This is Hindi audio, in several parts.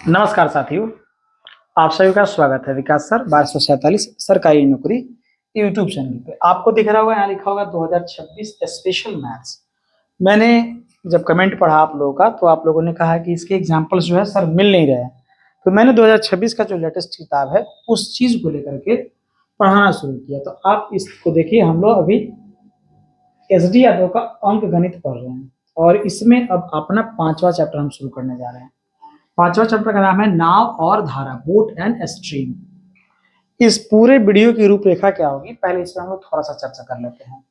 नमस्कार साथियों, आप सभी का स्वागत है विकास सर 1247 सरकारी नौकरी यूट्यूब चैनल पे। आपको दिख रहा होगा, यहाँ लिखा होगा 2026 स्पेशल मैथ्स। मैंने जब कमेंट पढ़ा आप लोगों का तो आप लोगों ने कहा कि इसके एग्जाम्पल्स जो है सर मिल नहीं रहे हैं, तो मैंने 2026 का जो लेटेस्ट किताब है उस चीज को लेकर के पढ़ाना शुरू किया। तो आप इसको देखिए, हम लोग अभी SD यादव का अंक गणित पढ़ रहे हैं और इसमें अब अपना 5वां चैप्टर हम शुरू करने जा रहे हैं। 5वां चैप्टर का नाम है नाव और धारा, बोट एंड स्ट्रीम। इस पूरे वीडियो की रूपरेखा क्या होगी, पहले इसमें हम लोग थोड़ा सा चर्चा कर लेते हैं।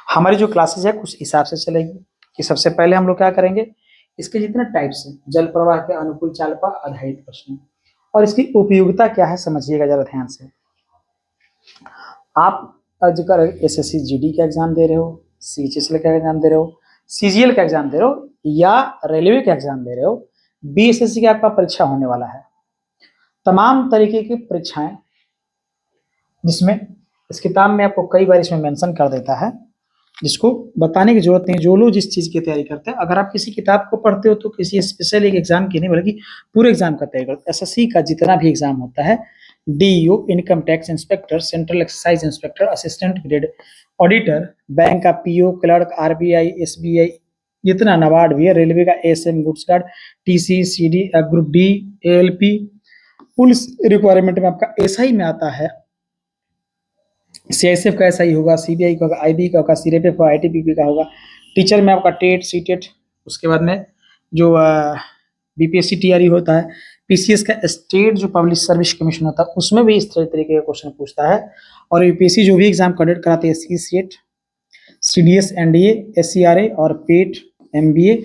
हमारी जो क्लासेस है कुछ हिसाब से चलेगी कि सबसे पहले हम लोग क्या करेंगे, इसके जितने टाइप्स हैं, जल प्रवाह के अनुकूल चाल पर आधारित प्रश्न और इसकी उपयोगिता क्या है समझिएगा जरा ध्यान से। आप अगर SSC GD का एग्जाम दे रहे हो, CHSL का एग्जाम दे रहे हो, CGL का एग्जाम दे रहे हो या रेलवे का एग्जाम दे रहे हो, BSSC का आपका परीक्षा होने वाला है, तमाम तरीके की परीक्षाएं जिसमें इस किताब में आपको कई बार इसमें मेंशन कर देता है, जिसको बताने की जरूरत नहीं। जो लोग जिस चीज की तैयारी करते हैं, अगर आप किसी किताब को पढ़ते हो तो किसी स्पेशल एक एग्जाम की नहीं बल्कि पूरे एग्जाम का तैयारी करते हो। SSC का जितना भी एग्जाम होता है, DEO, income tax inspector, central excise inspector, assistant grade auditor, bank का PO क्लर्क, RBI, SBI, जितना नाबार्ड भी है, रेलवे का ASM, goods guard, TC, CD, group D, ALP, police requirement में आपका SI में आता है, CISF का SI होगा, CBI का होगा, IB का होगा, CRPF का, ITBP का होगा, टीचर में आपका टेट, सीटेट, उसके बाद में जो BPSC TRE होता है, PCS का स्टेट जो पब्लिक सर्विस कमीशन होता है उसमें भी इस तरीके का क्वेश्चन पूछता है। और UPSC जो भी एग्जाम कंडक्ट कराते हैं, CSET, CDS, NDA, SCRA और पेट, MBA,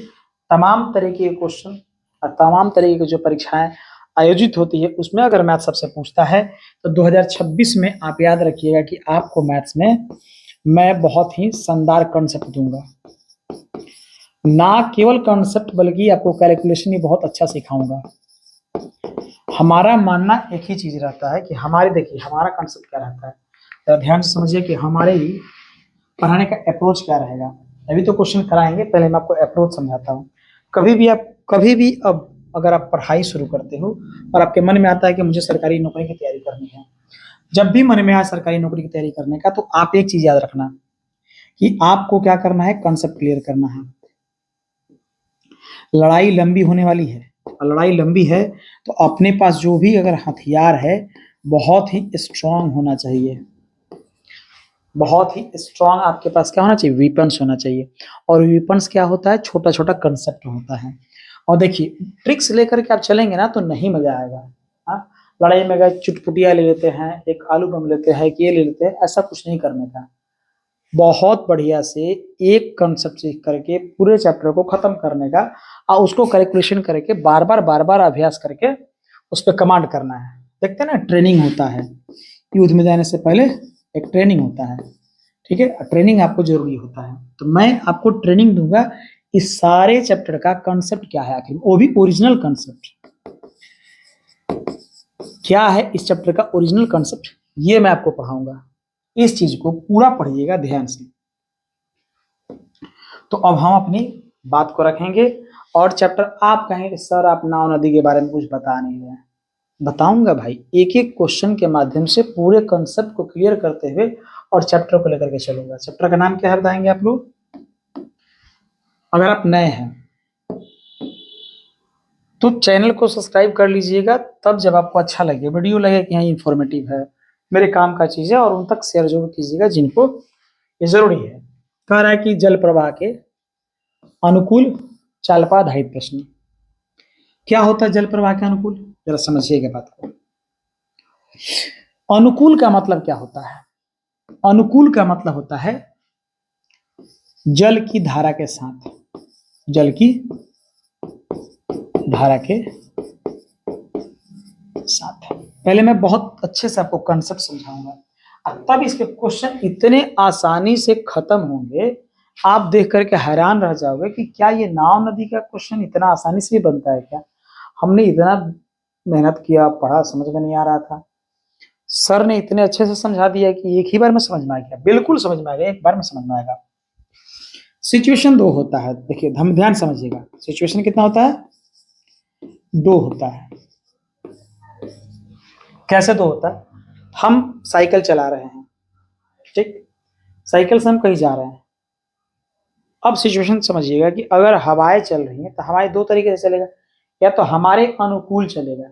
तमाम तरीके के क्वेश्चन और तमाम तरीके की जो परीक्षाएं आयोजित होती है उसमें अगर मैथ सबसे पूछता है तो 2026 में आप याद रखिएगा कि आपको मैथ्स में मैं बहुत ही शानदार कॉन्सेप्ट दूंगा। ना केवल कॉन्सेप्ट बल्कि आपको कैलकुलेशन भी बहुत अच्छा सिखाऊंगा। हमारा मानना एक ही चीज रहता है कि देखिए हमारा कॉन्सेप्ट क्या रहता है, तो ध्यान से समझिए कि हमारे पढ़ाने का अप्रोच क्या रहेगा। अभी तो क्वेश्चन कराएंगे, पहले मैं आपको अप्रोच समझाता हूँ। कभी भी अब अगर आप पढ़ाई शुरू करते हो और आपके मन में आता है कि मुझे सरकारी नौकरी की तैयारी करनी है, जब भी मन में आए सरकारी नौकरी की तैयारी करने का, तो आप एक चीज याद रखना कि आपको क्या करना है, कॉन्सेप्ट क्लियर करना है। लड़ाई लंबी होने वाली है और लड़ाई लंबी है तो अपने पास जो भी अगर हथियार है बहुत ही स्ट्रांग होना चाहिए, बहुत ही स्ट्रांग आपके पास क्या होना चाहिए, वीपन्स होना चाहिए। और वीपन्स क्या होता है, छोटा छोटा कंसेप्ट होता है। और देखिए ट्रिक्स लेकर के आप चलेंगे ना तो नहीं मजा आएगा। हाँ, लड़ाई में गए चुटपुटिया ले लेते हैं, एक आलू बम लेते हैं, एक ये ले लेते हैं, ऐसा कुछ नहीं करने का। बहुत बढ़िया से एक कंसेप्ट सीख करके पूरे चैप्टर को खत्म करने का और उसको कैलकुलेशन करके बार बार अभ्यास करके उस पर कमांड करना है। देखते हैं ना, ट्रेनिंग होता है युद्ध में जाने से पहले, एक ट्रेनिंग होता है, ठीक है, ट्रेनिंग आपको जरूरी होता है। तो मैं आपको ट्रेनिंग दूंगा इस सारे चैप्टर का कंसेप्ट क्या है, आखिर वो भी ओरिजिनल कंसेप्ट क्या है, इस चैप्टर का ओरिजिनल कंसेप्ट ये मैं आपको पढ़ाऊंगा। इस चीज को पूरा पढ़िएगा ध्यान से। तो अब हम अपनी बात को रखेंगे और चैप्टर आप कहेंगे कि सर आप नाव नदी के बारे में कुछ बता नहीं रहे हैं। बताऊंगा भाई, एक एक क्वेश्चन के माध्यम से पूरे कंसेप्ट को क्लियर करते हुए और चैप्टर को लेकर के चलूंगा। चैप्टर का नाम क्या है बताएंगे आप लोग? अगर आप नए हैं तो चैनल को सब्सक्राइब कर लीजिएगा, तब जब आपको अच्छा लगे, वीडियो लगे कि हाँ इंफॉर्मेटिव है, मेरे काम का चीज है, और उन तक शेयर जरूर कीजिएगा जिनको ये जरूरी है। कह रहा है कि जल प्रवाह के अनुकूल चालपा आधारित प्रश्न। क्या होता है जल प्रवाह के अनुकूल, जरा समझिएगा बात को। अनुकूल का मतलब क्या होता है? अनुकूल का मतलब होता है जल की धारा के साथ, जल की धारा के साथ। पहले मैं बहुत अच्छे से आपको कंसेप्ट समझाऊंगा, तब इसके क्वेश्चन इतने आसानी से खत्म होंगे, आप देख करके हैरान रह जाओगे कि क्या ये नाव नदी का क्वेश्चन इतना आसानी से बनता है क्या? हमने इतना मेहनत किया, पढ़ा, समझ में नहीं आ रहा था, सर ने इतने अच्छे से समझा दिया कि एक ही बार में समझ में आ गया। बिल्कुल समझ में आ गया, एक बार में समझ में आएगा। सिचुएशन दो होता है, देखिए हम ध्यान समझिएगा। सिचुएशन कितना होता है? दो होता है। कैसे तो होता है, हम साइकिल चला रहे हैं, ठीक, साइकिल से हम कहीं जा रहे हैं। अब सिचुएशन समझिएगा कि अगर हवाएं चल रही हैं तो हवाएं दो तरीके से चलेगा, या तो हमारे अनुकूल चलेगा,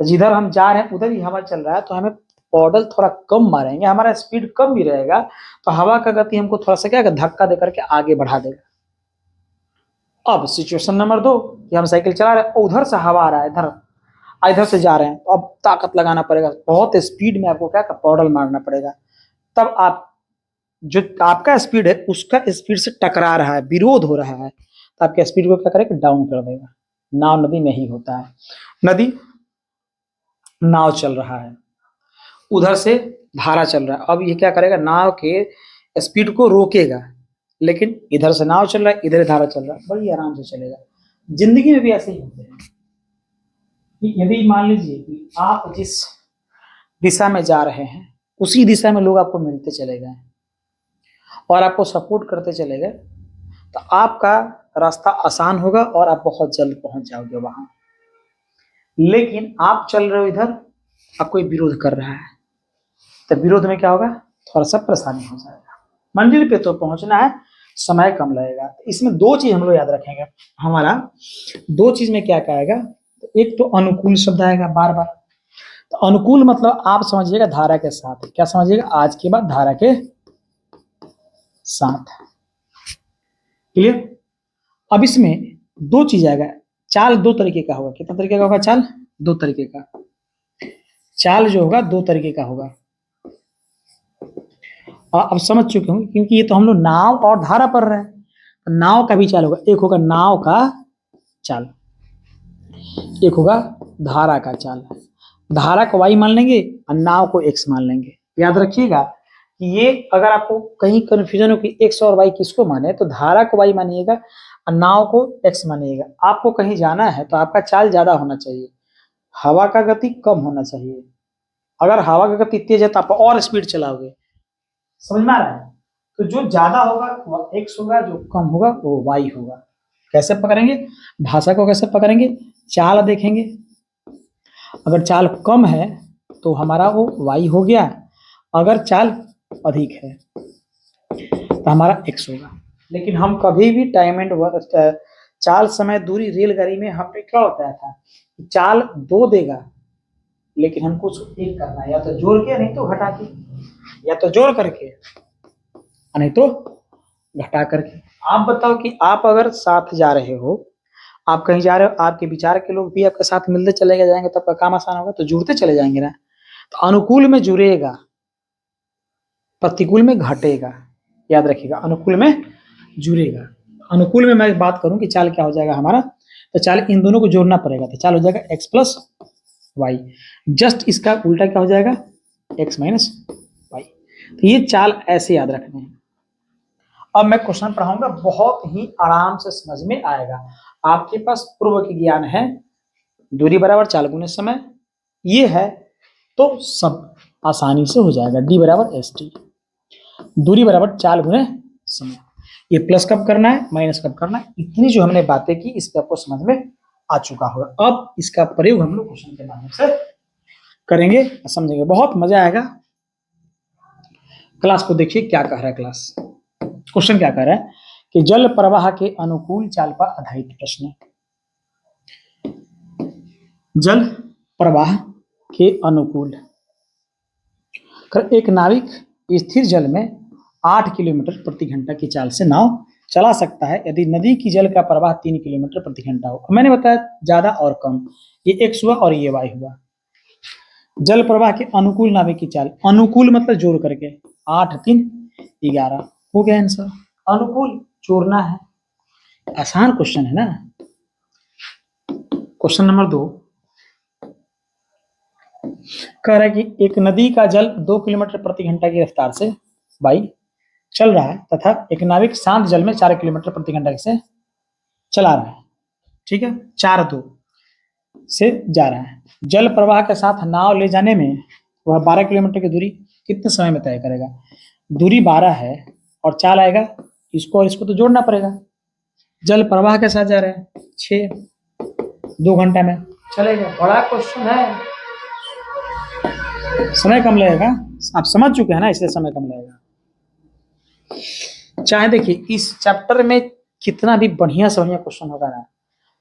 तो जिधर हम जा रहे हैं उधर ही हवा चल रहा है तो हमें पॉडल थोड़ा कम मारेंगे, हमारा स्पीड कम भी रहेगा, तो हवा का गति हमको थोड़ा सा क्या धक्का देकर के आगे बढ़ा देगा। अब सिचुएशन नंबर 2 कि हम साइकिल चला रहे हैं, उधर से हवा आ रहा है, इधर से जा रहे हैं, तो अब ताकत लगाना पड़ेगा, बहुत स्पीड में आपको क्या पॉडल मारना पड़ेगा। तब आप जो आपका स्पीड है उसका स्पीड से टकरा रहा है, विरोध हो रहा है, तो आपके स्पीड को क्या करेगा, डाउन कर देगा। नाव नदी में ही होता है, नदी नाव चल रहा है, उधर से धारा चल रहा है, अब ये क्या करेगा, नाव के स्पीड को रोकेगा, लेकिन इधर से नाव चल रहा है, इधर धारा चल रहा है, बड़ी आराम से चलेगा। जिंदगी में भी ऐसे ही होते हैं कि यदि मान लीजिए कि आप जिस दिशा में जा रहे हैं उसी दिशा में लोग आपको मिलते चले गए और आपको सपोर्ट करते चले गए, तो आपका रास्ता आसान होगा और आप बहुत जल्द पहुंच जाओगे वहां। लेकिन आप चल रहे हो इधर, आप कोई विरोध कर रहा है, तो विरोध में क्या होगा, थोड़ा सा परेशानी हो जाएगा। मंजिल पे तो पहुंचना है, समय कम लगेगा। तो इसमें दो चीज हम लोग याद रखेंगे, हमारा दो चीज में क्या कहेगा, तो एक तो अनुकूल शब्द आएगा बार बार, तो अनुकूल मतलब आप समझिएगा धारा के साथ, क्या समझिएगा, आज के बाद धारा के साथ, क्लियर। अब इसमें दो चीज आएगा, चाल दो तरीके का होगा, कितना तरीके का होगा, चाल दो तरीके का, चाल जो होगा दो तरीके का होगा। अब समझ चुके होंगे, क्योंकि ये तो हम लोग नाव और धारा पढ़ रहे हैं, तो नाव का भी चाल होगा, एक होगा नाव का चाल, एक होगा धारा का चाल। धारा को y मान लेंगे और नाव को x मान लेंगे। याद रखिएगा कि ये अगर आपको कहीं कंफ्यूजन हो कि x और y किसको माने, तो धारा को y मानिएगा और नाव को x मानिएगा। आपको कहीं जाना है तो आपका चाल ज्यादा होना चाहिए, हवा का गति कम होना चाहिए। अगर हवा का गति तेज है तो आप और स्पीड चलाओगे, समझ में आ रहा है। तो जो ज्यादा होगा वो x होगा, जो कम होगा वो y होगा। कैसे पकड़ेंगे, भाषा को कैसे पकड़ेंगे, चाल देखेंगे, अगर चाल कम है तो हमारा वो y हो गया, अगर चाल अधिक है तो हमारा x होगा। लेकिन हम कभी भी टाइम एंड चाल समय दूरी रेलगाड़ी में हम पे क्या होता था, चाल दो देगा लेकिन हमको एक करना है, या तो जोड़ के नहीं तो घटा के, या तो जोड़ करके नहीं तो घटा करके। आप बताओ कि आप अगर साथ जा रहे हो, आप कहीं जा रहे हो, आपके विचार के लोग भी आपके साथ मिलते चले जाएंगे तो आपका काम आसान होगा, तो जुड़ते चले जाएंगे ना। तो अनुकूल में जुड़ेगा, प्रतिकूल में घटेगा। याद रखिएगा, अनुकूल में जुड़ेगा। अनुकूल में मैं बात करूं कि चाल क्या हो जाएगा हमारा, तो चाल इन दोनों को जोड़ना पड़ेगा, तो चाल हो जाएगा x प्लस वाई। जस्ट इसका उल्टा क्या हो जाएगा, x माइनस वाई। तो ये चाल ऐसे याद रखने हैं। अब मैं क्वेश्चन पढ़ाऊंगा, बहुत ही आराम से समझ में आएगा। आपके पास पूर्व के ज्ञान है, दूरी बराबर चाल गुने समय, ये है तो सब आसानी से हो जाएगा। डी बराबर एस टी, दूरी बराबर चाल गुने समय, ये प्लस कब करना है माइनस कब करना है, इतनी जो हमने बातें की इस पे आपको समझ में आ चुका होगा। अब इसका प्रयोग हम लोग क्वेश्चन के माध्यम से करेंगे, समझेंगे, बहुत मजा आएगा। क्लास को देखिए क्या कह रहा है क्लास, क्वेश्चन क्या कह रहा है कि जल प्रवाह के अनुकूल चाल पर आधारित प्रश्न। जल प्रवाह के अनुकूल, एक नाविक स्थिर जल में 8 किलोमीटर प्रति घंटा की चाल से नाव चला सकता है यदि नदी की जल का प्रवाह 3 किलोमीटर प्रति घंटा हो। मैंने बताया ज्यादा और कम, ये x हुआ और ये y हुआ। जल प्रवाह के अनुकूल नाविक की चाल, अनुकूल मतलब जोड़ करके, 8 3 11 हो गया आंसर। अनुकूल जोड़ना है, आसान क्वेश्चन है ना। क्वेश्चन नंबर 2 कह रहा है कि एक नदी का जल 2 किलोमीटर प्रति घंटा की रफ्तार से वाई चल रहा है तथा एक नाविक शांत जल में 4 किलोमीटर प्रति घंटा से चला रहा है, ठीक है, 4-2 से जा रहा है। जल प्रवाह के साथ नाव ले जाने में वह 12 किलोमीटर की दूरी कितने समय में तय करेगा। दूरी 12 है और चाल आएगा, इसको और इसको तो जोड़ना पड़ेगा। जल प्रवाह के साथ जा रहे हैं, 6 2 घंटा में चलेगा। बड़ा क्वेश्चन है, समय कम लगेगा, आप समझ चुके हैं ना, इसलिए समय कम लगेगा। चाहे देखिए इस चैप्टर में कितना भी बढ़िया से बढ़िया क्वेश्चन होगा ना,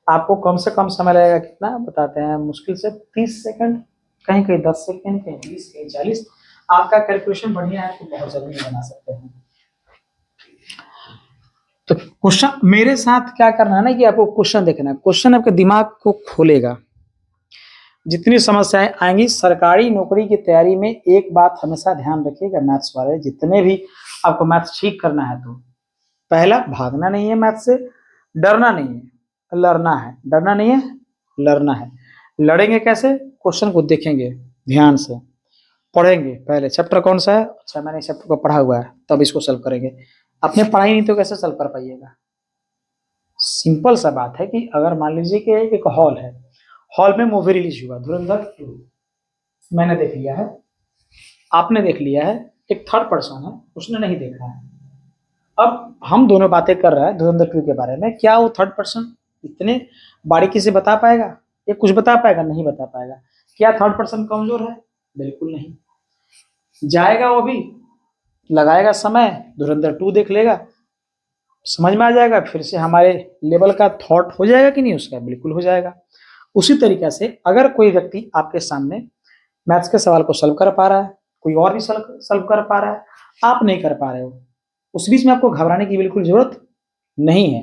आपको कम से कम समय लगेगा, कितना बताते हैं, मुश्किल से 30 सेकंड, कहीं कहीं 10 सेकंड, कहीं 20, कहीं 40। आपका कैलकुलेशन बढ़िया है तो बहुत जल्दी बना सकते हैं। तो क्वेश्चन मेरे साथ क्या करना है ना, कि आपको क्वेश्चन देखना है, क्वेश्चन आपके दिमाग को खोलेगा। जितनी समस्याएं आएंगी सरकारी नौकरी की तैयारी में, एक बात हमेशा ध्यान रखिएगा मैथ्स वाले, जितने भी आपको मैथ्स ठीक करना है तो पहला भागना नहीं है मैथ्स से, डरना नहीं है, लड़ना है। डरना नहीं है, लड़ना है। लड़ेंगे कैसे? क्वेश्चन को देखेंगे ध्यान से, पढ़ेंगे। पहले चैप्टर कौन सा है, अच्छा मैंने चैप्टर को पढ़ा हुआ है, तब इसको सॉल्व करेंगे। आपने पढ़ाई नहीं तो कैसे सॉल्व कर पाइएगा? सिंपल सा बात है कि अगर मान लीजिए कि एक हॉल है, हॉल में मूवी रिलीज हुआ धुरंधर 2, मैंने देख लिया है, आपने देख लिया है, एक थर्ड पर्सन है उसने नहीं देखा है। अब हम दोनों बातें कर रहे हैं धुरंधर 2 के बारे में, क्या वो थर्ड पर्सन इतने बारीकी से बता पाएगा? ये कुछ बता पाएगा? नहीं बता पाएगा। क्या थर्ड पर्सन कमजोर है? बिल्कुल नहीं। जाएगा वो भी, लगाएगा समय, धुरंधर 2 देख लेगा, समझ में आ जाएगा, फिर से हमारे लेवल का थॉट हो जाएगा कि नहीं उसका? बिल्कुल हो जाएगा। उसी तरीके से अगर कोई व्यक्ति आपके सामने मैथ्स के सवाल को सॉल्व कर पा रहा है, कोई और भी सॉल्व कर पा रहा है, आप नहीं कर पा रहे हो, उस बीच में आपको घबराने की बिल्कुल जरूरत नहीं है।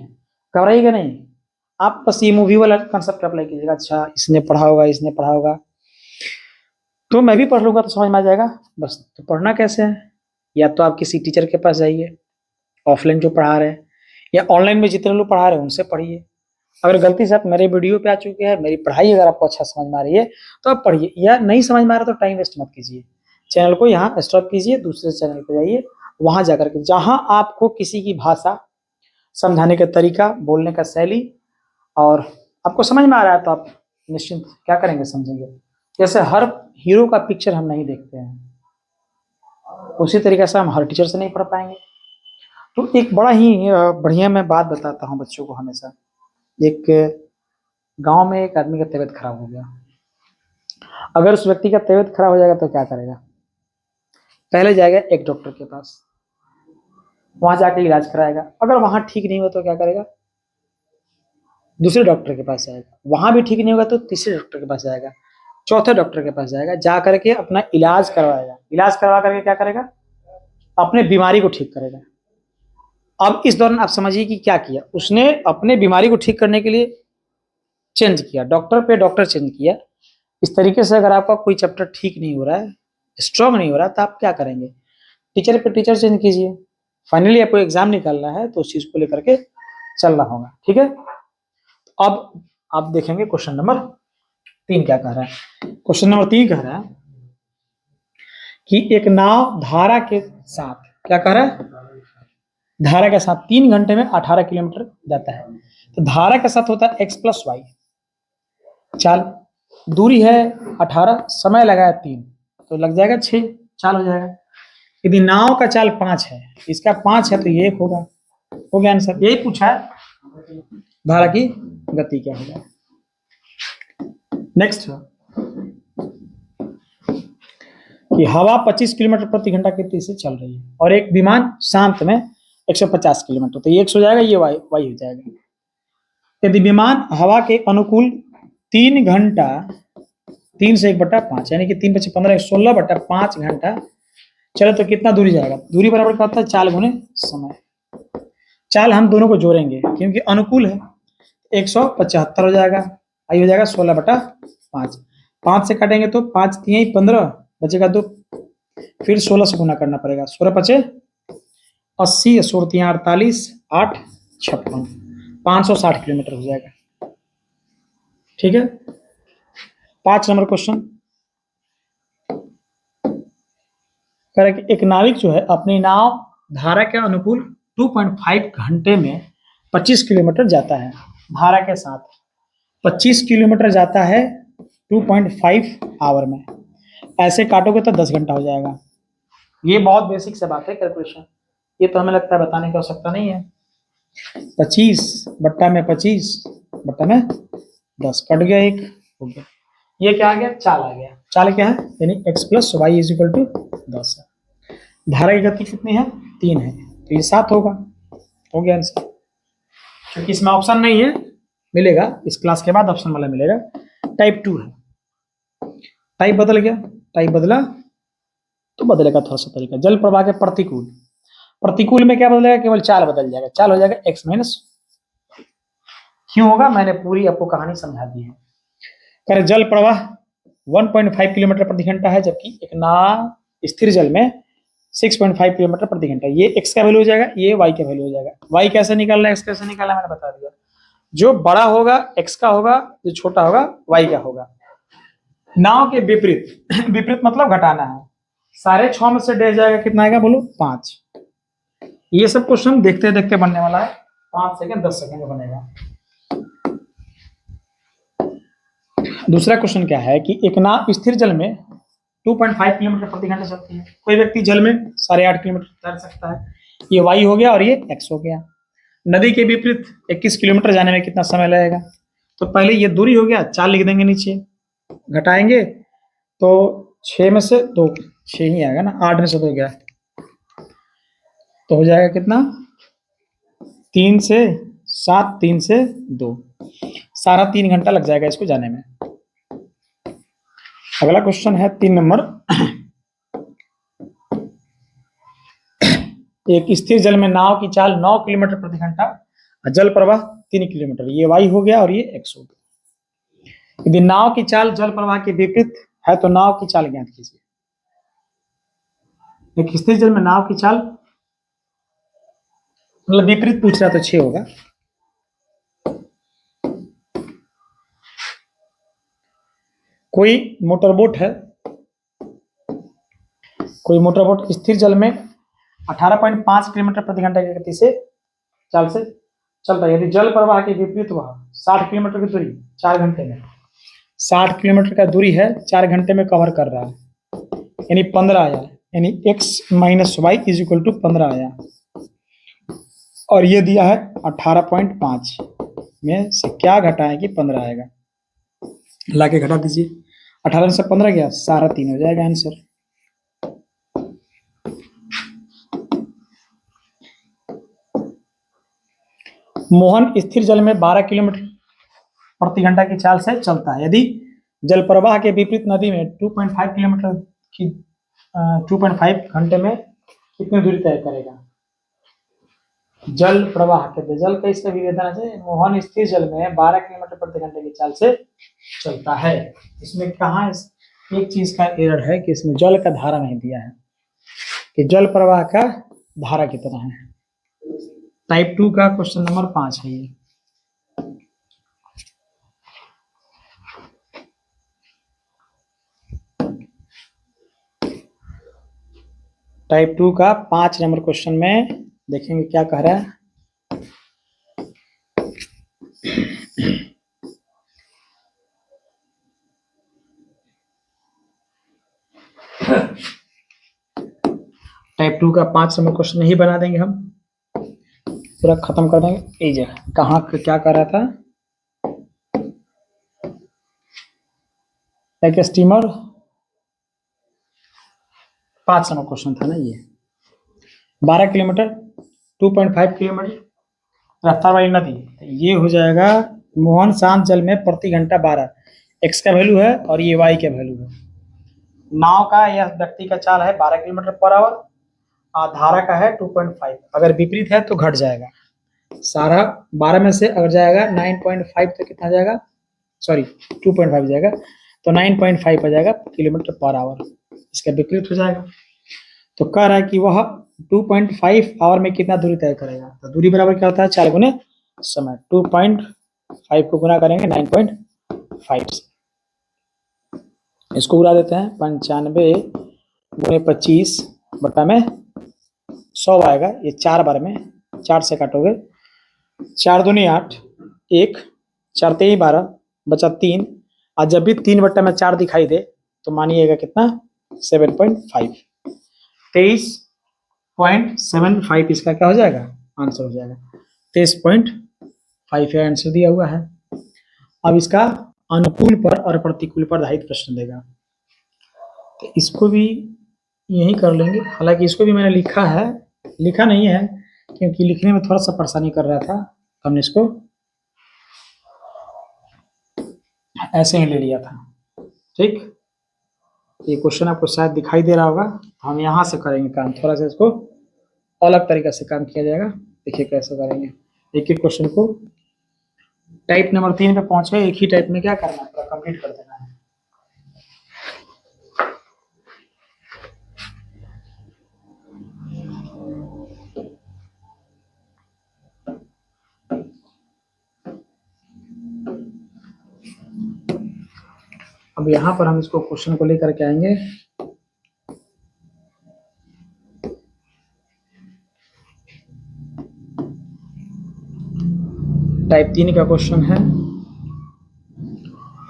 घबराइएगा नहीं, आप बस ये मूवी वाला कंसेप्ट अप्लाई कीजिएगा। अच्छा इसने पढ़ा होगा, इसने पढ़ा होगा, तो मैं भी पढ़ लूंगा तो समझ में आ जाएगा। बस तो पढ़ना कैसे है, या तो आप किसी टीचर के पास जाइए ऑफलाइन जो पढ़ा रहे हैं, या ऑनलाइन में जितने लोग पढ़ा रहे हैं उनसे पढ़िए। अगर गलती से आप मेरे वीडियो पे आ चुके हैं, मेरी पढ़ाई अगर आपको अच्छा समझ में आ रही है तो आप पढ़िए, या नहीं समझ में आ रहा तो टाइम वेस्ट मत कीजिए, चैनल को यहाँ स्टॉप कीजिए, दूसरे चैनल पे जाइए, वहां जाकर के जहां आपको किसी की भाषा, समझाने का तरीका, बोलने का शैली और आपको समझ में आ रहा है तो आप निश्चिंत क्या करेंगे, समझेंगे। जैसे हर हीरो का पिक्चर हम नहीं देखते हैं, उसी तरीके से हम हर टीचर से नहीं पढ़ पाएंगे। तो एक बड़ा ही बढ़िया मैं बात बताता हूँ बच्चों को हमेशा। एक गांव में एक आदमी का तबीयत खराब हो गया, अगर उस व्यक्ति का तबीयत खराब हो जाएगा तो क्या करेगा? पहले जाएगा एक डॉक्टर के पास, वहां जाके इलाज कराएगा, अगर वहां ठीक नहीं हुआ तो क्या करेगा? दूसरे डॉक्टर के पास जाएगा, वहां भी ठीक नहीं होगा तो तीसरे डॉक्टर के पास जाएगा, चौथे डॉक्टर के पास जाएगा, जा करके अपना इलाज करवाएगा। इलाज करवा करके क्या करेगा? अपने बीमारी को ठीक करेगा। अब इस दौरान आप समझिए कि क्या किया उसने, अपने बीमारी को ठीक करने के लिए चेंज किया, डॉक्टर पे डॉक्टर चेंज किया। इस तरीके से अगर आपका कोई चैप्टर ठीक नहीं हो रहा है, स्ट्रांग नहीं हो रहा, तो आप क्या करेंगे? टीचर पे टीचर चेंज कीजिए। फाइनली आपको एग्जाम निकालना है तो उस चीज को लेकर के चलना होगा, ठीक है। अब आप देखेंगे क्वेश्चन नंबर 3 क्या कह रहा है। क्वेश्चन नंबर 3 कह रहा है कि एक नाव धारा के साथ, क्या कह रहा है? धारा के साथ 3 घंटे में 18 किलोमीटर जाता है। तो धारा के साथ होता है x प्लस वाई, चाल दूरी है 18, समय लगा है 3, तो लग जाएगा 6, चाल हो जाएगा। यदि नाव का चाल 5 है, इसका 5 है तो ये 1 होगा। हो गया आंसर, यही पूछा है धारा की गति क्या होगा। नेक्स्ट कि हवा 25 किलोमीटर प्रति घंटा की गति से चल रही है और एक विमान शांत में 150 किलोमीटर, तो ये x हो जाएगा, ये y हो जाएगा। यदि विमान हवा के अनुकूल 3 घंटा, 3 से 1/5 यानी कि 3 × 5 = 15, 16/5 घंटा चलो तो कितना दूरी जाएगा? दूरी बराबर क्या होता है? चाल गुने समय। चाल हम दोनों को जोड़ेंगे क्योंकि अनुकूल है, 175 हो जाएगा, आई हो जाएगा 16/5। 5 से काटेंगे तो 5 × 3 = 15, बचेगा 2, फिर 16 से गुना करना पड़ेगा, 16 × 5 = 80, 16 × 3 = 48, 8 = 56, 560 किलोमीटर हो जाएगा, ठीक है। 5 नंबर क्वेश्चन कह रहा है कि एक नाविक जो है अपनी नाव धारा के अनुकूल 2.5 घंटे में 25 किलोमीटर जाता है। धारा के साथ 25 किलोमीटर जाता है 2.5 आवर में, ऐसे काटोगे तो 10 घंटा हो जाएगा। ये बहुत बेसिक से बात है कैलकुलेशन, ये तो हमें लगता है बताने की आवश्यकता नहीं है। 25 बट्टा में 25 बट्टा में 10 कट गया, 1 हो गया। ये क्या आ गया, चाल आ गया। चाल क्या है, यानी x plus y is equal to 10 है। धारा की गति कितनी है, 3 है, तो ये 7 होगा। हो गया आंसर। क्योंकि इसमें ऑप्शन नहीं है, मिलेगा इस क्लास के बाद ऑप्शन वाला मिलेगा। टाइप 2 है। टाइप बदल गया, टाइप बदला तो बदलेगा थोड़ा सा तरीका। जल प्रवाह के प्रतिकूल, प्रतिकूल में क्या बदलेगा, केवल चाल बदल जाएगा। चाल हो जाएगा x माइनस। क्यों होगा, मैंने पूरी आपको कहानी समझा दी है। कह जल प्रवाह 1.5 किलोमीटर प्रति घंटा है, जबकि एक नाव स्थिर जल में 6.5 किलोमीटर प्रति घंटा। ये x का वैल्यू हो जाएगा, ये y का वैल्यू हो जाएगा। y कैसे निकालना है, x कैसे निकालना है, मैंने बता दिया। जो बड़ा होगा x का होगा, जो छोटा होगा y का होगा। नाव के विपरीत विपरीत मतलब घटाना है। 6.5 में से डे जाएगा, कितना आएगा बोलो, 5। ये सब क्वेश्चन देखते देखते बनने वाला है, 5 सेकंड 10 सेकंड में बनेगा। दूसरा क्वेश्चन क्या है कि एक नाव स्थिर जल में 2.5 किलोमीटर प्रति घंटा चलती है। कोई व्यक्ति जल में 8.5 किलोमीटर तैर सकता है। ये y हो गया और ये x हो गया। नदी के विपरीत 21 किलोमीटर जाने में कितना समय लगेगा। तो पहले ये दूरी हो गया, 4 लिख देंगे नीचे, घटाएंगे तो 6 में से 2, 6 ही आएगा ना, 8 में से 2 गया तो हो जाएगा कितना, 3 से 7, 3 से 2, सारा 3 घंटा लग जाएगा इसको जाने में। अगला क्वेश्चन है 3 नंबर। एक स्थिर जल में नाव की चाल 9 किलोमीटर प्रति घंटा, जल प्रवाह 3 किलोमीटर। ये y हो गया और ये x हो गया। यदि नाव की चाल जल प्रवाह के विपरीत है तो नाव की चाल ज्ञात कीजिए। एक स्थिर जल में नाव की चाल मतलब विपरीत पूछ रहा तो 6 होगा। कोई मोटरबोट है, कोई मोटरबोट स्थिर जल में 18.5 किलोमीटर प्रति घंटा की गति से चाल से चलता है। यदि जल प्रवाह के विपरीत वह 60 किलोमीटर की दूरी 4 घंटे में, 60 किलोमीटर का दूरी है 4 घंटे में कवर कर रहा है, यानी 15 आया, यानी x minus y is equal to 15 आया। और ये दिया है 18.5 में से क्या घटाए कि 15 आएगा, लाके घटा दीजिए। 18 से 15 गया, सारा 3 हो जाएगा आंसर। मोहन स्थिर जल में 12 किलोमीटर प्रति घंटा की चाल से चलता है। यदि जल प्रवाह के विपरीत नदी में 2.5 किलोमीटर की 2.5 घंटे में कितनी दूरी तय करेगा। जल प्रवाह के जल का इसका विवेचन है। मोहन स्थिर जल में 12 किलोमीटर प्रति घंटे की चाल से चलता है। इसमें कहाँ एक चीज का एरर है कि इसमें जल का धारा नहीं दिया है कि जल प्रवाह का धारा कितना है। टाइप 2 का क्वेश्चन नंबर 5 है ये। टाइप 2 का 5 नंबर क्वेश्चन में देखेंगे क्या कह रहा है। टाइप 2 का 5 नंबर क्वेश्चन ही बना देंगे हम, पूरा खत्म कर देंगे। ये जगह कहाँ क्या कर रहा था, एक स्टीमर 5 नंबर क्वेश्चन था ना ये। 12 किलोमीटर 2.5 किलोमीटर रफ्तार वाली नदी, ये हो जाएगा मोहन शांत जल में प्रति घंटा 12, एक्स का वैल्यू है और ये वाई का वैल्यू है। नाव का यह व्यक्ति का चाल है 12 किलोमीटर पर आवर, धारा का है 2.5। अगर विपरीत है तो घट जाएगा, सारा 12 में से अगर जाएगा 9.5 तो कितना जाएगा, सॉरी 2.5 जाएगा तो 9.5 आ जाएगा किलोमीटर पर आवर, इसका विपरीत हो जाएगा। तो कह रहा है कि वह 2.5 आवर में कितना दूरी तय करेगा। तो दूरी बराबर क्या होता है, 4 गुने समय। 2.5 को गुना करेंगे 9.5 से, इसको उड़ा देते हैं। 95 गुने 25 बटा में 100 आएगा। ये 4 बार में 4 से काटोगे, 4 दूनी 8, 1 4 3 12 बचा 3, और जब भी 3 बट्टा में 4 दिखाई दे तो मानिएगा कितना 7.5, 23.75 इसका क्या हो जाएगा, आंसर हो जाएगा। 23.5 आंसर दिया हुआ है। अब इसका अनुकूल पर और प्रतिकूल पर आधारित प्रश्न देगा। तो इसको भी यही कर लेंगे, हालांकि इसको भी मैंने लिखा नहीं है क्योंकि लिखने में थोड़ा सा परेशानी कर रहा था, हमने इसको ऐसे ही ले लिया था। ठीक, ये क्वेश्चन आपको शायद दिखाई दे रहा होगा, हम यहाँ से करेंगे काम, थोड़ा सा इसको अलग तरीके से काम किया जाएगा। देखिए कैसे करेंगे, एक एक क्वेश्चन को टाइप नंबर 3 पे पहुंचे, एक ही टाइप में क्या करना है, पूरा कंप्लीट कर देना है। अब यहाँ पर हम इसको क्वेश्चन को लेकर के आएंगे। टाइप 3 का क्वेश्चन है।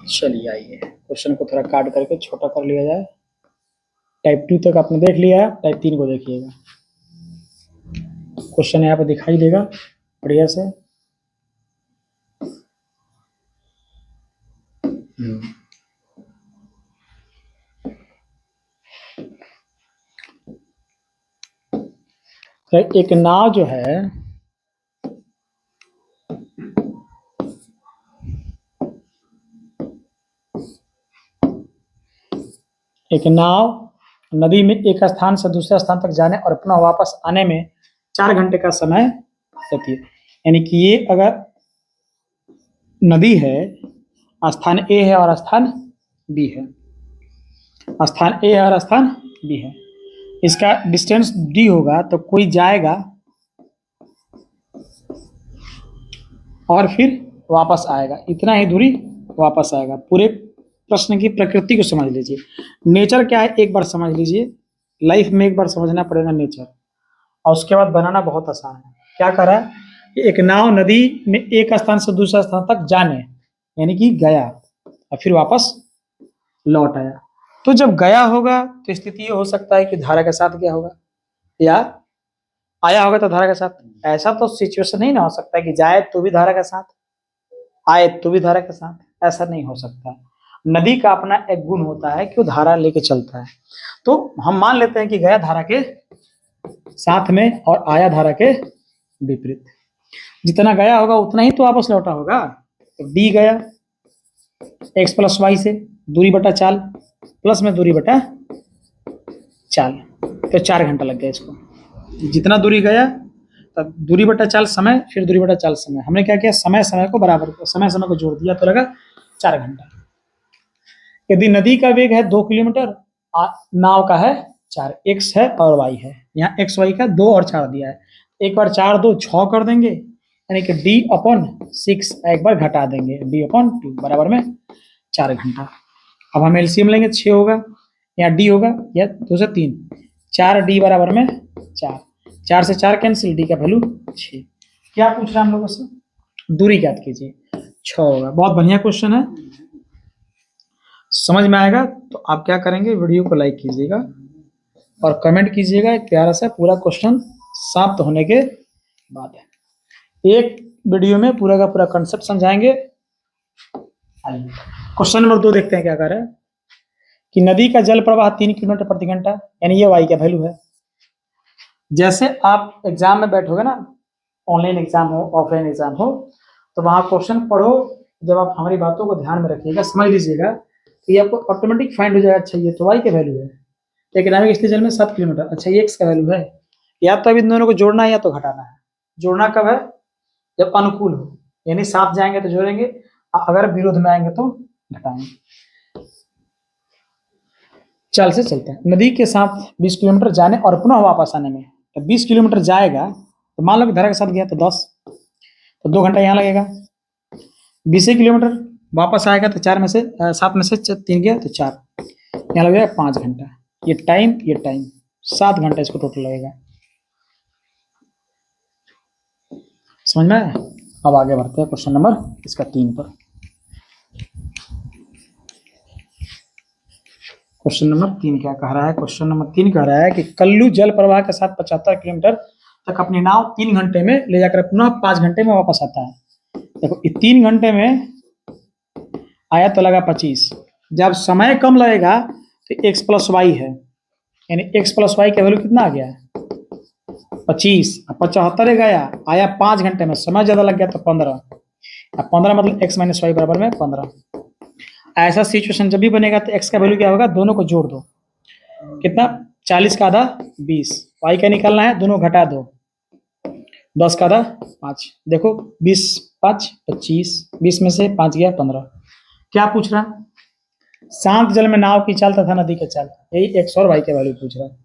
चलिए आइए क्वेश्चन को थोड़ा काट करके छोटा कर लिया जाए। टाइप 2 तक आपने देख लिया, टाइप 3 को देखिएगा। क्वेश्चन यहाँ पर दिखाई देगा बढ़िया से। एक नाव जो है नदी में एक स्थान से दूसरे स्थान तक जाने और पुनः वापस आने में 4 घंटे का समय लेती है। यानी कि ये अगर नदी है, स्थान ए है और स्थान बी है, स्थान ए है और स्थान बी है, इसका डिस्टेंस डी होगा, तो कोई जाएगा और फिर वापस आएगा, इतना ही दूरी वापस आएगा। पूरे प्रश्न की प्रकृति को समझ लीजिए। नेचर क्या है एक बार समझ लीजिए, लाइफ में एक बार समझना पड़ेगा नेचर, और उसके बाद बनाना बहुत आसान है। क्या कर रहा है कि एक नाव नदी में एक स्थान से दूसरे स्थान तक जाने, यानी कि गया और फिर वापस लौट आया। तो जब गया होगा तो स्थिति ये हो सकता है कि धारा के साथ गया होगा, या आया होगा तो धारा के साथ। ऐसा तो सिचुएशन नहीं ना हो सकता कि जाए तो भी धारा के साथ, आए तो भी धारा के साथ, ऐसा नहीं हो सकता। नदी का अपना एक गुण होता है कि वो धारा लेके चलता है। तो हम मान लेते हैं कि गया धारा के साथ में और आया धारा के विपरीत। जितना गया होगा उतना ही तो वापस लौटा होगा। तो डी गया x प्लस वाई से, दूरी बटा चाल, प्लस में दूरी बटा चाल, तो 4 घंटा लग गया इसको। जितना दूरी गया तब दूरी बटा चाल समय, फिर दूरी बटा चाल समय। हमने क्या किया, समय को बराबर, समय को जोड़ दिया तो लगा 4 घंटा। यदि नदी का वेग है 2 किलोमीटर, नाव का है 4, x है और y है, यहाँ x y का 2 और 4 दिया है। एक बार 4 2 6 कर देंगे, यानी कि d/6 एक बार घटा देंगे, d/2 बराबर में 4 घंटा। अब हम एलसीएम लेंगे, 6 होगा, यहाँ d होगा, या 2 से 3, 4d बराबर में 4, 4 से 4 कैंसिल, d का वैल्यू 6। क्या पूछ रहा है हम लोगों से, दूरी ज्ञात कीजिए, 6 होगा। बहुत बढ़िया क्वेश्चन है, समझ में आएगा तो आप क्या करेंगे, वीडियो को लाइक कीजिएगा और कमेंट कीजिएगा एक प्यारा सा पूरा क्वेश्चन समाप्त होने के बाद। एक वीडियो में पूरा का पूरा कंसेप्ट समझाएंगे। क्वेश्चन नंबर 2 देखते हैं क्या कर रहा है कि नदी का जल प्रवाह 3 किलोमीटर प्रति घंटा, यानी ये वाई का वैल्यू है। जैसे आप एग्जाम में बैठोगे ना, ऑनलाइन एग्जाम हो ऑफलाइन एग्जाम हो, तो वहां क्वेश्चन पढ़ो, जब आप हमारी बातों को ध्यान में रखिएगा, समझ लीजिएगा, तो ये आपको ऑटोमेटिक फाइंड हो जाएगा। अच्छा ये तो वाई का वैल्यू है, एक स्थलीय जल में 7 किलोमीटर, अच्छा ये एक्स का वैल्यू है। या तो अभी इन दोनों को जोड़ना है या तो घटाना है। जोड़ना कब है, जब अनुकूल हो, यानी साथ जाएंगे तो जोड़ेंगे, अगर विरोध में आएंगे तो घटाएंगे। चाल से चलते हैं, नदी के साथ 20 किलोमीटर जाने और पुनः वापस आने में, तो 20 किलोमीटर जाएगा तो मान लो कि धारा के साथ गया तो 10, तो 2 घंटा यहाँ लगेगा। 20 किलोमीटर वापस आएगा तो 4 में से 7 में से 3 गया तो 4, यहाँ लगेगा 5 घंटा। ये टाइम 7 घंटा इसको टोटल लगेगा। समझ में आया? अब आगे बढ़ते हैं क्वेश्चन नंबर इसका 3 पर। क्वेश्चन नंबर 3 क्या कह रहा है, क्वेश्चन नंबर 3 कह रहा है कि कल्लू जल प्रवाह के साथ 75 किलोमीटर तक अपनी नाव 3 घंटे में ले जाकर पुनः 5 घंटे में वापस आता है। देखो 3 घंटे में आया तो लगा 25। जब समय कम लगेगा तो x प्लस वाई है, यानी x प्लस वाई का वैल्यू कितना आ गया 25। 75 गया, आया 5 घंटे में, समय ज्यादा लग गया तो 15। अब 15 मतलब x माइनस वाई बराबर में 15। ऐसा सिचुएशन जब भी बनेगा तो x का वैल्यू क्या होगा, दोनों को जोड़ दो, कितना 40 का आधा 20, वाई का निकालना है, दोनों घटा दो, 10 का आधा 5। देखो 20 5 25, 20 में से 5 गया 15। क्या पूछ रहा, शांत जल में नाव की चाल तथा नदी के चाल, यही x और y के वैल्यू पूछ रहा है,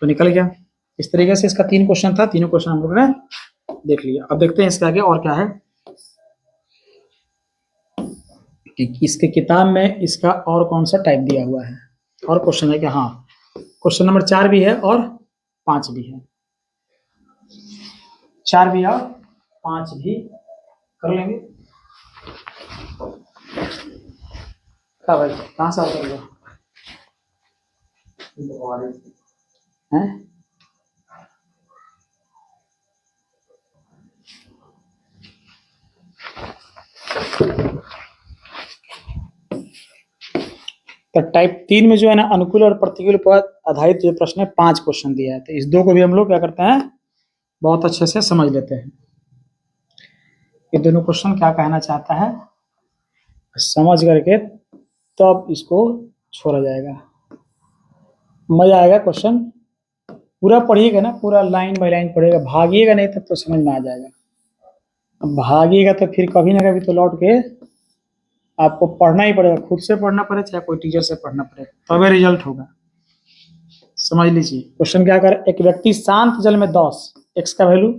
तो निकल गया। इस तरीके से इसका 3 क्वेश्चन था, तीनों क्वेश्चन हम लोग ने देख लिया। अब देखते हैं इसके आगे और क्या है कि इसके किताब में इसका और कौन सा टाइप दिया हुआ है। और क्वेश्चन है कि हाँ, क्वेश्चन नंबर 4 भी है और 5 भी है, 4 भी और 5 भी कर लेंगे। क्या भाई, कहाँ से आता है हैं? तो टाइप 3 में जो है ना, अनुकूल और प्रतिकूल पर आधारित जो प्रश्न है 5 क्वेश्चन दिया है, तो इस दो को भी हम लोग क्या करते हैं, बहुत अच्छे से समझ लेते हैं ये दोनों क्वेश्चन क्या कहना चाहता है, समझ करके तब इसको छोड़ा जाएगा, मजा आएगा। क्वेश्चन पूरा पढ़िएगा ना, पूरा लाइन बाय लाइन पढ़िएगा, भागिएगा नहीं तब तो समझ में आ जाएगा। अब भागिएगा तो फिर कभी ना कभी तो लौट के आपको पढ़ना ही पड़ेगा, खुद से पढ़ना पड़े चाहे कोई टीचर से पढ़ना पड़े, तभी रिजल्ट होगा। समझ लीजिए क्वेश्चन क्या कर, एक व्यक्ति शांत जल में 10 x का वैल्यू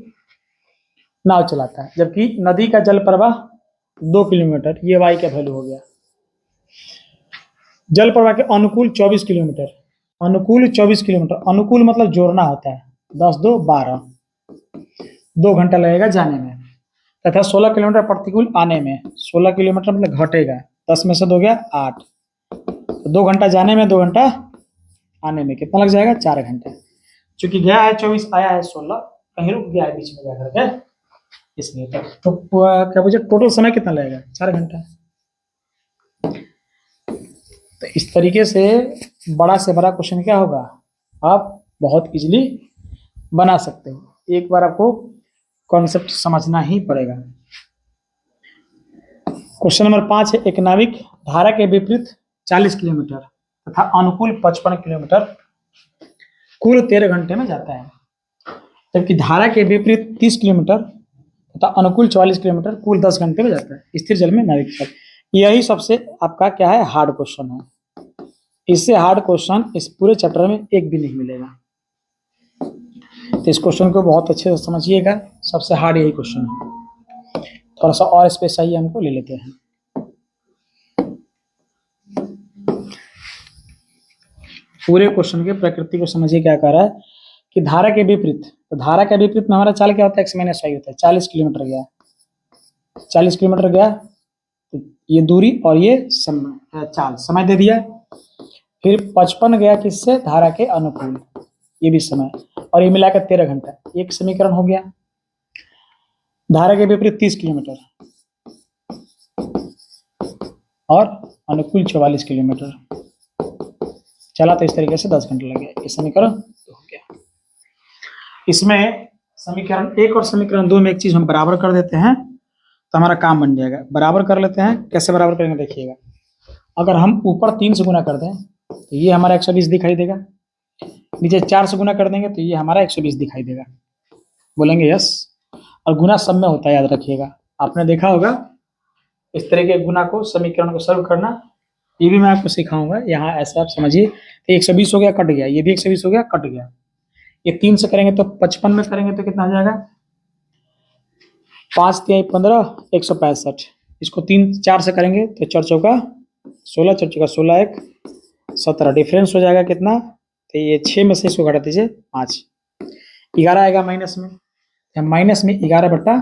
नाव चलाता है, जबकि नदी का जल प्रवाह 2 किलोमीटर, ये y का वैल्यू हो गया। जल प्रवाह के अनुकूल 24 किलोमीटर, अनुकूल 24 किलोमीटर, अनुकूल मतलब जोड़ना होता है, 10 2 12, 2 घंटा लगेगा जाने में, तथा 16 किलोमीटर प्रतिकूल आने में, 16 किलोमीटर मतलब घटेगा, 10 में से 2 गया 8, तो 2 घंटा जाने में 2 घंटा आने में, कितना लग जाएगा 4 घंटे। चूंकि गया है 24 आया है 16, कहीं रुक गया है बीच में जाकर के, इसलिए तो क्या पूछे टोटल समय कितना लगेगा 4 घंटा। तो इस तरीके से बड़ा क्वेश्चन क्या होगा, आप बहुत इजीली बना सकते हो, एक बार आपको कॉन्सेप्ट समझना ही पड़ेगा। क्वेश्चन नंबर 5 है, एक नाविक धारा के विपरीत 40 किलोमीटर तथा अनुकूल 55 किलोमीटर कुल 13 घंटे में जाता है, जबकि धारा के विपरीत 30 किलोमीटर तथा अनुकूल 44 किलोमीटर कुल 10 घंटे में जाता है स्थिर जल में नाविक का। यही सबसे आपका क्या है, हार्ड क्वेश्चन है। इससे हार्ड क्वेश्चन इस पूरे चैप्टर में एक भी नहीं मिलेगा, तो इस क्वेश्चन को बहुत अच्छे से समझिएगा, सबसे हार्ड यही क्वेश्चन है। थोड़ा सा और स्पेस चाहिए हमको, ले लेते हैं। पूरे क्वेश्चन की प्रकृति को समझिए, क्या कह रहा है कि धारा के विपरीत, तो धारा के विपरीत में हमारा चाल क्या होता है, x माइनस वाई होता है। 40 किलोमीटर गया, 40 किलोमीटर गया, तो ये दूरी और ये समय, चाल समय दे दिया। फिर 55 गया किससे, धारा के अनुकूल, ये भी समय, और ये मिलाकर 13 घंटा, एक समीकरण हो गया। धारा के विपरीत 30 किलोमीटर और अनुकूल 44 किलोमीटर चला, तो इस तरीके से 10 घंटे लगे, ये समीकरण हो गया। इसमें समीकरण 1 और समीकरण 2 में एक चीज हम बराबर कर देते हैं तो हमारा काम बन जाएगा। बराबर कर लेते हैं, कैसे बराबर करेंगे देखिएगा। अगर हम ऊपर 3 से गुना कर दें तो ये हमारा 120 दिखाई देगा, नीचे 4 से गुना कर देंगे तो ये हमारा 120 दिखाई देगा। बोलेंगे यस, और गुना सब में होता है, याद रखिएगा। आपने देखा होगा इस तरह के गुना को, समीकरण को सॉल्व करना, ये भी मैं आपको सिखाऊंगा। यहाँ ऐसा आप समझिए, तो 120 हो गया, कट गया, ये भी 120 हो गया, कट गया। ये 3 से करेंगे तो 55 में करेंगे तो कितना आ जाएगा, 5 3 15, 165। इसको 3 4 से करेंगे तो 4 चौका 16, 4 चौका 16, 1 17, डिफरेंस हो जाएगा कितना, तो ये 6 में से इसको घटा दीजिए 5, 11 आएगा माइनस में, माइनस में 11 बटा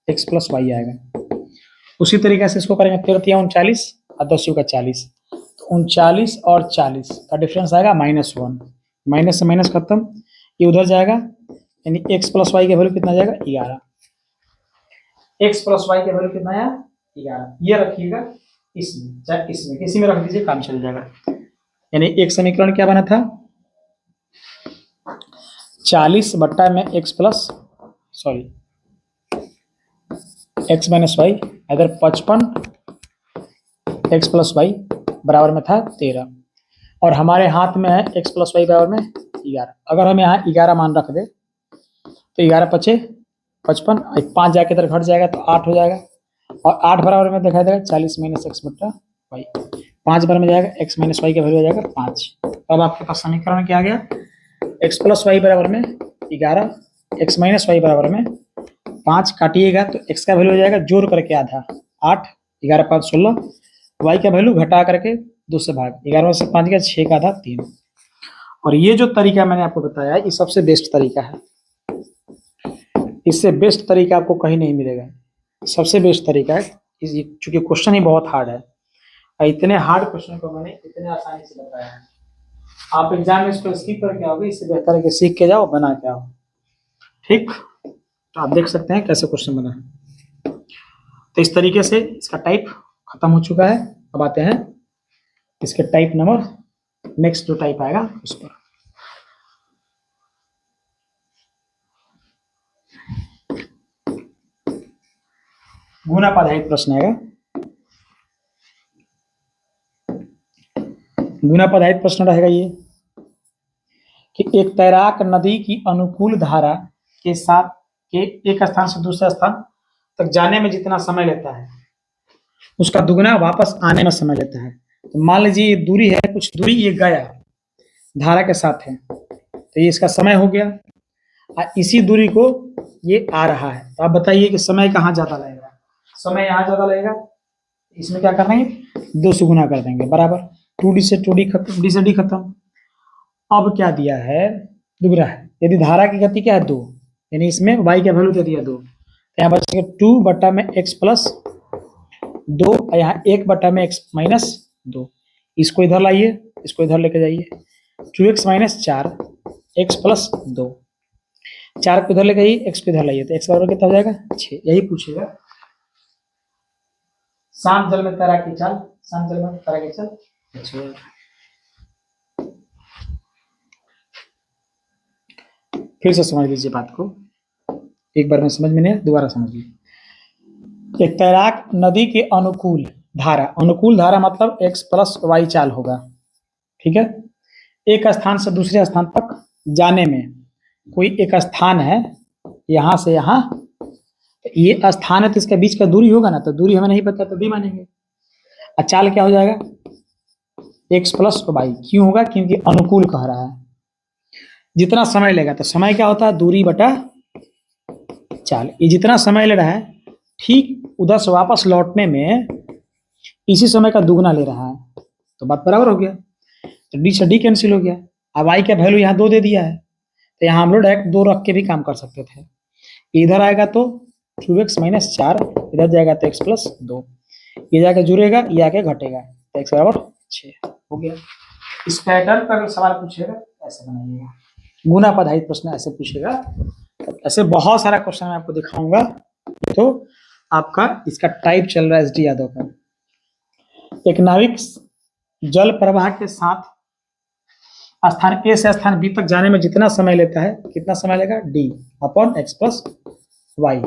x प्लस वाई आएगा। उसी तरीके से इसको करेंगे 13 39 और 10 का 40, तो 39 और 40 का डिफरेंस आएगा -1, माइनस से माइनस खत्म, ये उधर जाएगा, यानी x प्लस वाई का वैल्यू कितना जाएगा 11, x प्लस वाई का वैल्यू कितना आया 11, ये रखिएगा। इसमें चाहे इसमें, किसी में रख दीजिए, काम चल जाएगा। यानी एक समीकरण क्या बना था, 40 बट्टा में x plus sorry x minus y, अगर 55 x प्लस वाई बराबर में था 13, और हमारे हाथ में है x प्लस वाई बराबर में 11। अगर हम यहाँ 11 मान रख दे तो 11 पचे 55, 5 जाके इधर घट जाएगा तो 8 हो जाएगा, और 8 बराबर में दिखाई देगा 40 माइनस एक्स बट्टा वाई, 5 बार में जाएगा x माइनस वाई का वैल्यू हो जाएगा 5। अब आपके पास समीकरण क्या आ गया, x प्लस वाई बराबर में 11, x माइनस वाई बराबर में 5, काटिएगा तो x का वैल्यू हो जाएगा जोड़ करके आधा 8, 11 5 16, y का वैल्यू घटा करके 2 से भाग, 11 में से 5 गया 6 का आधा 3। और ये जो तरीका मैंने आपको बताया ये सबसे बेस्ट तरीका है, इससे बेस्ट तरीका आपको कहीं नहीं मिलेगा, सबसे बेस्ट तरीका है। चूंकि क्वेश्चन ही बहुत हार्ड है, इतने हार्ड क्वेश्चन को मैंने इतने आसानी से बताया है, आप एग्जाम में इसको स्किप करके आओगे, इससे बेहतर है कि सीख के जाओ, बना के आओ। ठीक, तो आप देख सकते हैं कैसे क्वेश्चन बना है। तो इस तरीके से इसका टाइप खत्म हो चुका है। अब आते हैं इसके टाइप नंबर, नेक्स्ट जो टाइप आएगा उस पर। गुणापाधायित प्रश्न आएगा। गुणापाधायित प्रश्न रहेगा ये कि एक तैराक नदी की अनुकूल धारा के साथ के एक स्थान से दूसरे स्थान तक जाने में जितना समय लेता है उसका दुगना वापस आने में समय लेता है। तो मान लीजिए ये दूरी है, कुछ दूरी ये गया धारा के साथ है, तो ये इसका समय हो गया, और इसी दूरी को ये आ रहा है। तो आप बताइए कि समय कहाँ ज्यादा लगेगा, समय यहाँ ज्यादा लगेगा, इसमें क्या करना है 2 से गुना कर देंगे, बराबर 2d से 2d खत्म, d से d खत्म। अब क्या दिया है, दुगना है, यदि धारा की गति क्या है 2, यानी इसमें y का वैल्यू दे दिया 2, तो यहाँ बचेगा 2 बटा में x प्लस 2, यहाँ 1 बटा में x माइनस 2, इसको इधर लाइए, इसको इधर लेके जाइए, 2x माइनस 4 x प्लस 2, 4 को इधर लेके जाइए, x को इधर लाइए, तो x बराबर कितना हो जाएगा 6। यही पूछेगा। शांत जल में तैराकी चाल, शांत जल में तैराकी चाल, अच्छा फिर से समझ लीजिए बात को, एक बार में समझ में नहीं, दोबारा समझिए। एक तैराक नदी के अनुकूल धारा, अनुकूल धारा मतलब x प्लस वाई चाल होगा, ठीक है। एक स्थान से दूसरे स्थान तक जाने में, कोई एक स्थान है यहां से यहां, ये स्थान है तो इसके बीच का दूरी होगा ना, तो दूरी हमें नहीं पता तो भी मानेंगे। और चाल क्या हो जाएगा x प्लस वाई, क्यों होगा, क्योंकि अनुकूल कह रहा है, जितना समय लेगा, तो समय क्या होता है दूरी बटा चाल, ये जितना समय ले रहा है ठीक उधर से वापस लौटने में इसी समय का दुगना ले रहा है, तो बात बराबर हो गया। तो डी से डी कैंसिल हो गया। अब आई का वैल्यू यहाँ 2 दे दिया है, तो यहाँ हम लोग डायरेक्ट 2 रख के भी काम कर सकते थे। इधर आएगा तो 2x माइनस 4, इधर जाएगा तो x प्लस 2, ये जाके जुड़ेगा, ये आके घटेगा, तो x बराबर 6 हो गया। इस पैटर्न पर अगर सवाल पूछेगा ऐसे बनाइएगा, गुणापाधायित प्रश्न ऐसे पूछेगा। ऐसे बहुत सारा क्वेश्चन मैं आपको दिखाऊंगा। तो आपका इसका टाइप चल रहा है एसडी यादव का। एक नाविक जल प्रवाह के साथ स्थान ए से स्थान बी तक जाने में जितना समय लेता है, कितना समय लेगा d upon x plus y,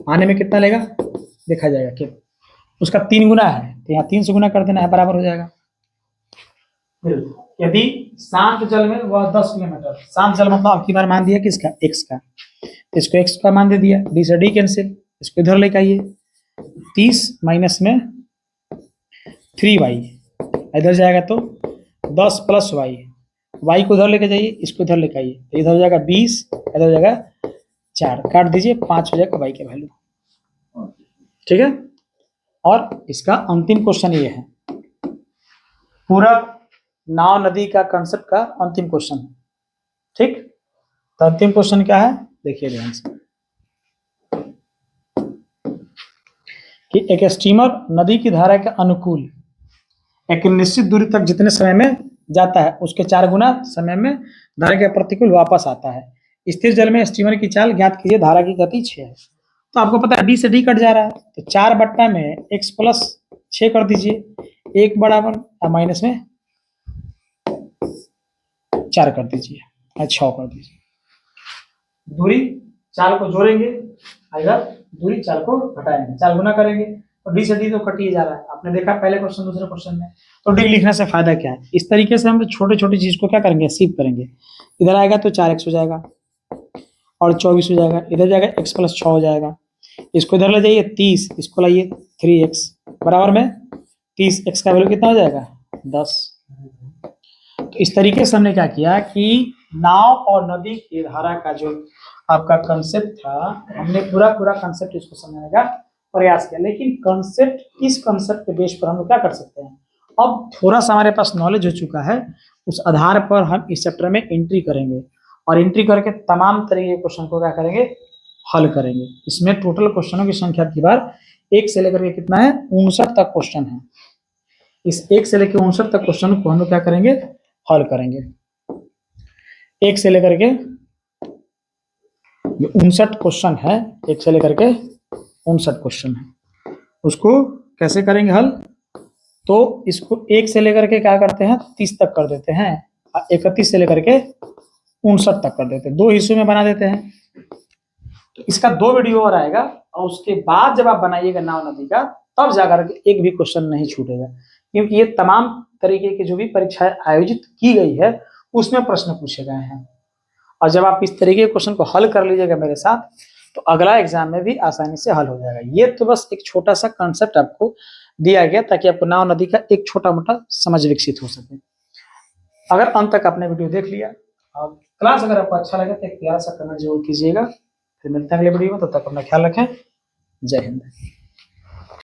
आने में कितना लेगा देखा जाएगा कि उसका 3 गुना है, तो यहाँ 3 से गुना कर देना है, बराबर हो जाएगा। यदि शांत जल में वह 10 किलोमीटर, शांत जल मतलब आपकी बार मान दिया किसका x का, तो इसको x का मान दे दिया, d से d कैंसिल, इसको इधर लेके आइए, 30 माइनस में 3y, इधर जाएगा तो 10 प्लस वाई, वाई को इधर लेके जाइए, इसको इधर लेके आइए, तो इधर हो जाएगा 20, इधर हो जाएगा 4, काट दीजिए 5 हो जाएगा वाई का वैल्यू, ठीक है। और इसका अंतिम क्वेश्चन ये है, पूरा नाव नदी का कंसेप्ट का अंतिम क्वेश्चन, ठीक। तो अंतिम क्वेश्चन क्या है देखिए ध्यान से, कि एक स्टीमर नदी की धारा के अनुकूल एक निश्चित दूरी तक जितने समय में जाता है उसके 4 गुना समय में धारा के प्रतिकूल वापस आता है। स्थिर जल में स्टीमर की चाल ज्ञात कीजिए, धारा की गति 6 है। तो आपको पता है डी से डी कट जा रहा है, तो 4 बट्टा में x प्लस 6 कर दीजिए, 1 बराबर माइनस में 4 कर दीजिए, 6 कर दीजिए। दूरी 4 को जोड़ेंगे आएगा, दूरी 4 को घटाएंगे, 4 गुना करेंगे तो डी से डी तो कट ही जा रहा है। आपने देखा पहले क्वेश्चन दूसरे क्वेश्चन में। तो डी लिखने से फायदा क्या है, इस तरीके से हम छोटे छोटी चीज को क्या करेंगे, शिफ्ट करेंगे। इधर आएगा तो 4x हो जाएगा और 24 हो जाएगा, इधर जाएगा x + 6 हो जाएगा। इसको इधर ले जाइए 30, इसको लाइए 3x बराबर में 30x का वैल्यू कितना हो जाएगा 10। तो इस तरीके से हमने क्या किया कि नाव और नदी की धारा का जो आपका कंसेप्ट था, हमने पूरा कंसेप्ट इसको समझने का प्रयास किया। लेकिन कंसेप्ट, इस कंसेप्ट के बेस पर हम लोग क्या कर सकते हैं, अब थोड़ा सा हमारे पास नॉलेज हो चुका है, उस आधार पर हम इस चैप्टर में एंट्री करेंगे और एंट्री करके तमाम तरह के क्वेश्चन को क्या करेंगे, हल करेंगे। इसमें टोटल क्वेश्चनों की संख्या की बार 1 से लेकर के कितना है, 59 तक क्वेश्चन है। इस 1 से लेकर 59 तक क्वेश्चन को हम लोग क्या करेंगे, हल करेंगे। 1 से लेकर के 59 क्वेश्चन है, 1 से लेकर के 59 क्वेश्चन है, उसको कैसे करेंगे हल। तो इसको 1 से लेकर के क्या करते हैं, 30 तक कर देते हैं, 31 से लेकर के 59 तक कर देते हैं, 2 हिस्सों में बना देते हैं। तो इसका 2 वीडियो और आएगा और उसके बाद जब आप बनाइएगा नाव नदी का, तब जाकर के एक भी क्वेश्चन नहीं छूटेगा, क्योंकि ये तमाम तरीके की जो भी परीक्षाएं आयोजित की गई है उसमें प्रश्न पूछे गए हैं। और जब आप इस तरीके के क्वेश्चन को हल कर लीजिएगा मेरे साथ, तो अगला एग्जाम में भी आसानी से हल हो जाएगा। ये तो बस एक छोटा सा कंसेप्ट आपको दिया गया ताकि आपको नाव नदी का एक छोटा मोटा समझ विकसित हो सके। अगर अंत तक आपने वीडियो देख लिया और क्लास अगर आपको अच्छा लगे तो एक प्यारा सा कमेंट जरूर कीजिएगा। फिर मिलते हैं अगले वीडियो में, तब तक अपना ख्याल रखें। जय हिंद।